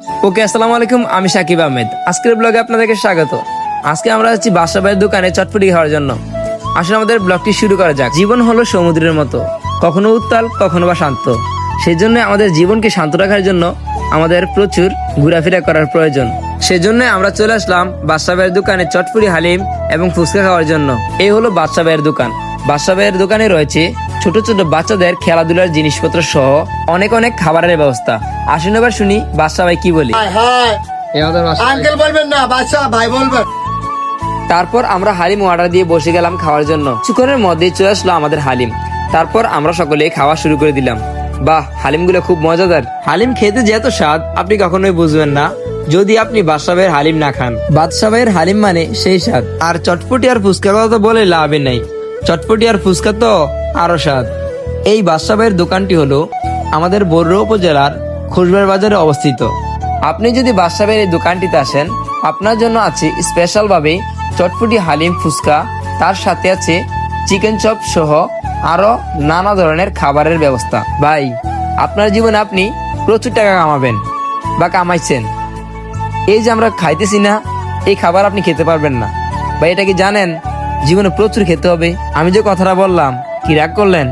ওকে, আসসালামু আলাইকুম। আমি সাকিব আহমেদ। আজকের ব্লগে আপনাদেরকে স্বাগত। আজকে আমরা যাচ্ছি বাদশা ভাইয়ের দোকানে চটপটি খাওয়ার জন্য। আসলে আমাদের ব্লগটি শুরু করা যাক। জীবন হলো সমুদ্রের মতো, কখনো উত্তাল, কখনো বা শান্ত। সেই জন্য আমাদের জীবনকে শান্ত রাখার জন্য আমাদের প্রচুর ঘোরাফেরা করার প্রয়োজন। সেজন্য আমরা চলে আসলাম বাদশা ভাইয়ের দোকানে চটপটি, হালিম এবং ফুচকা খাওয়ার জন্য। এই হলো বাদশা ভাইয়ের দোকান। বাদশা ভাইয়ের দোকানে রয়েছে ছোট ছোট বাচ্চাদের খেলাধুলার জিনিসপত্র সহ অনেক অনেক খাবারের ব্যবস্থা। আসুন এবার শুনি বাদশা ভাই কি বলি। আঙ্কেল বলবেন না, বাদশা ভাই বলবেন। তারপর আমরা হালিম অর্ডার দিয়ে বসে গেলাম খাওয়ার জন্য। কিছুক্ষণের মধ্যেই চলে আসলো আমাদের হালিম। তারপর আমরা সকলে খাওয়া শুরু করে দিলাম। বাহ, হালিমগুলো খুব মজাদার। হালিম খেতে যে এত স্বাদ আপনি কখনোই বুঝবেন না যদি আপনি বাদশা ভাইয়ের হালিম না খান। বাদশা ভাইয়ের হালিম মানে সেই স্বাদ। আর চটপটি আর ফুচকার কথা তো বলে লাভই নাই। চটপটি আর ফুচকা তো আরো স্বাদ। এই বাদশা ভাইয়ের দোকানটি হলো আমাদের বরুড়া উপজেলার খুশবার বাজারে অবস্থিত। আপনি যদি বাদশা ভাইয়ের এই দোকানটিতে আসেন, আপনার জন্য আছে স্পেশাল ভাবে চটপটি, হালিম, ফুচকা, তার সাথে আছে চিকেন চপ সহ আরো নানা ধরনের খাবারের ব্যবস্থা। ভাই, আপনার জীবনে আপনি প্রচুর টাকা কামাবেন বা কামাইছেন। এই যে আমরা খাইতেছি না, এই খাবার আপনি খেতে পারবেন না। ভাই, এটা কি জানেন জীবনে প্রচুর খেতে হবে? আমি যে কথাটা বললাম, কি রাগ করলেন?